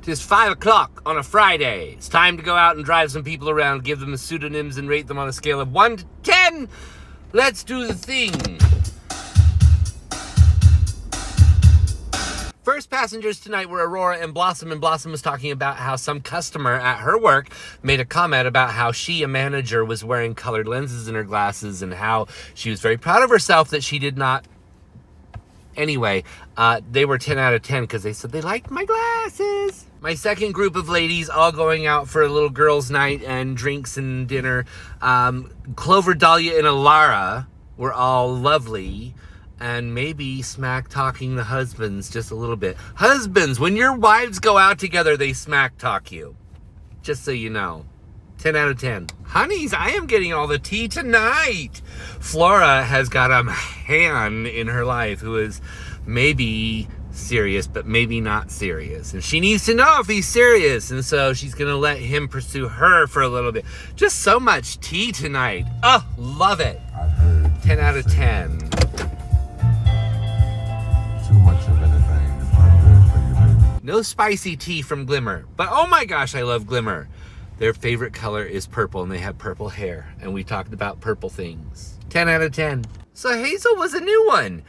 'Tis 5 o'clock on a Friday. It's time to go out and drive some people around, give them pseudonyms, and rate them on a scale of 1 to 10. Let's do the thing. First passengers tonight were Aurora and Blossom was talking about how some customer at her work made a comment about how she, a manager, was wearing colored lenses in her glasses and how she was very proud of herself that she did not. Anyway, they were 10 out of 10 because they said they liked my glasses. My second group of ladies all going out for a little girls' night and drinks and dinner. Clover, Dahlia, and Alara were all lovely. And maybe smack talking the husbands just a little bit. Husbands, when your wives go out together, they smack talk you. Just so you know. 10 out of 10. Honeys, I am getting all the tea tonight. Flora has got a man in her life who is maybe serious, but maybe not serious. And she needs to know if he's serious. And so she's going to let him pursue her for a little bit. Just so much tea tonight. Oh, love it. 10 out of 10. No spicy tea from Glimmer. But oh my gosh, I love Glimmer. Their favorite color is purple and they have purple hair. And we talked about purple things. 10 out of 10. So Hazel was a new one.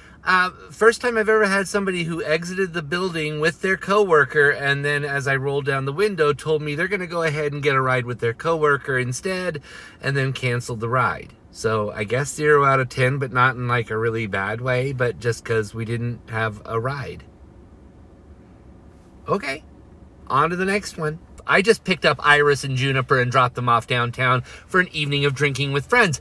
First time I've ever had somebody who exited the building with their coworker and then as I rolled down the window told me they're going to go ahead and get a ride with their coworker instead and then canceled the ride. So I guess 0 out of 10, but not in like a really bad way, but just because we didn't have a ride. Okay, on to the next one. I just picked up Iris and Juniper and dropped them off downtown for an evening of drinking with friends.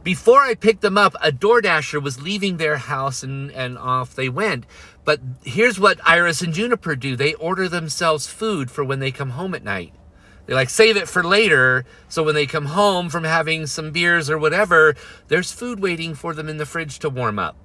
Before I picked them up, a DoorDasher was leaving their house and off they went. But here's what Iris and Juniper do. They order themselves food for when they come home at night. They like save it for later, so when they come home from having some beers or whatever, there's food waiting for them in the fridge to warm up.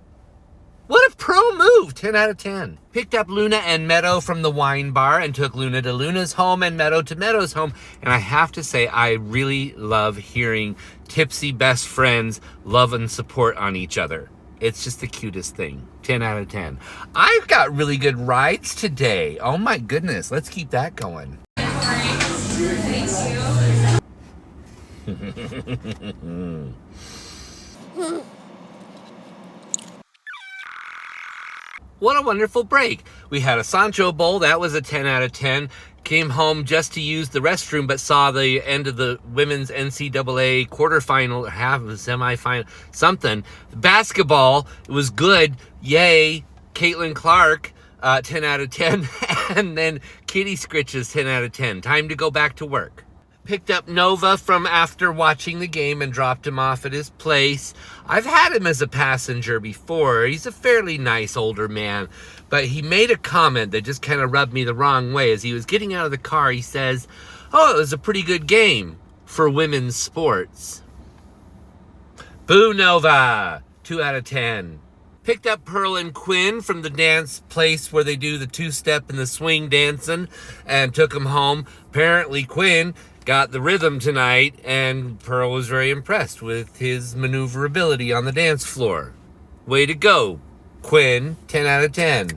What a pro move, 10 out of 10. Picked up Luna and Meadow from the wine bar and took Luna to Luna's home and Meadow to Meadow's home. And I have to say, I really love hearing tipsy best friends love and support on each other. It's just the cutest thing. 10 out of 10. I've got really good rides today. Oh my goodness, let's keep that going. What a wonderful break. We had a Sancho Bowl. That was a 10 out of 10. Came home just to use the restroom, but saw the end of the women's NCAA quarterfinal, half of the semifinal, something. Basketball, it was good. Yay. Caitlin Clark, 10 out of 10. And then Kitty Scritches, 10 out of 10. Time to go back to work. Picked up Nova from after watching the game and dropped him off at his place. I've had him as a passenger before. He's a fairly nice older man, but he made a comment that just kind of rubbed me the wrong way. As he was getting out of the car, he says, "Oh, it was a pretty good game for women's sports." Boo Nova, 2 out of 10. Picked up Pearl and Quinn from the dance place where they do the two-step and the swing dancing and took them home. Apparently Quinn got the rhythm tonight, and Pearl was very impressed with his maneuverability on the dance floor. Way to go, Quinn, 10 out of 10.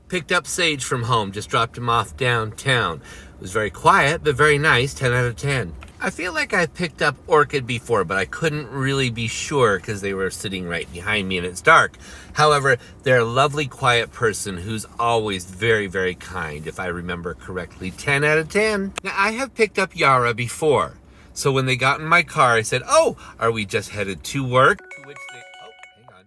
Picked up Sage from home, just dropped him off downtown. It was very quiet, but very nice, 10 out of 10. I feel like I picked up Orchid before, but I couldn't really be sure because they were sitting right behind me and it's dark. However, they're a lovely, quiet person who's always very, very kind, if I remember correctly. 10 out of 10. Now, I have picked up Yara before. So when they got in my car, I said, "Oh, are we just headed to work?" To which they, oh, hang on.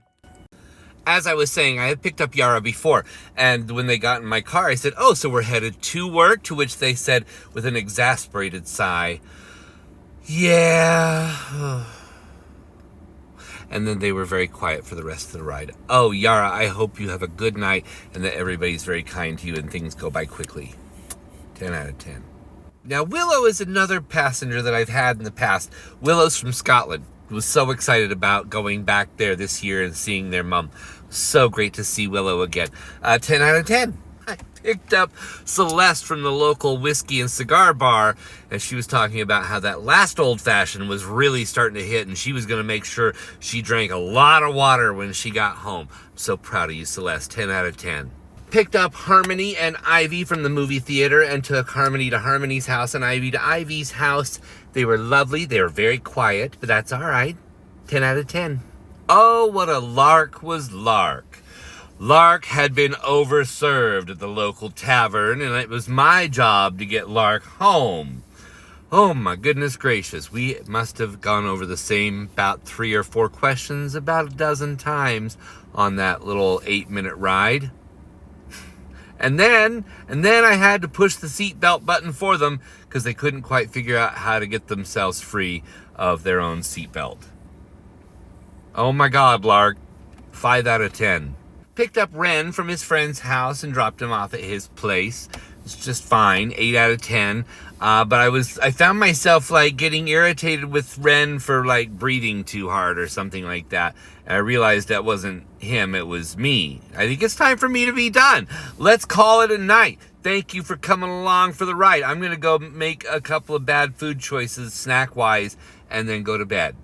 As I was saying, I had picked up Yara before. And when they got in my car, I said, "Oh, so we're headed to work?" To which they said, with an exasperated sigh, "Yeah." And then they were very quiet for the rest of the ride. Oh, Yara, I hope you have a good night and that everybody's very kind to you and things go by quickly. 10 out of 10. Now, Willow is another passenger that I've had in the past. Willow's from Scotland. Was so excited about going back there this year and seeing their mom. So great to see Willow again. 10 out of 10. I picked up Celeste from the local whiskey and cigar bar, and she was talking about how that last old fashioned was really starting to hit, and she was going to make sure she drank a lot of water when she got home. I'm so proud of you, Celeste. 10 out of 10. Picked up Harmony and Ivy from the movie theater and took Harmony to Harmony's house and Ivy to Ivy's house. They were lovely. They were very quiet, but that's all right. 10 out of 10. Oh, what a lark was Lark. Lark had been overserved at the local tavern, and it was my job to get Lark home. Oh my goodness gracious, we must have gone over the same about 3 or 4 questions about a dozen times on that little 8-minute ride. And then I had to push the seatbelt button for them because they couldn't quite figure out how to get themselves free of their own seatbelt. Oh my God, Lark. 5 out of 10. Picked up Ren from his friend's house and dropped him off at his place. It's just fine. 8 out of 10. But I found myself like getting irritated with Ren for like breathing too hard or something like that. And I realized that wasn't him, it was me. I think it's time for me to be done. Let's call it a night. Thank you for coming along for the ride. I'm going to go make a couple of bad food choices snack-wise and then go to bed.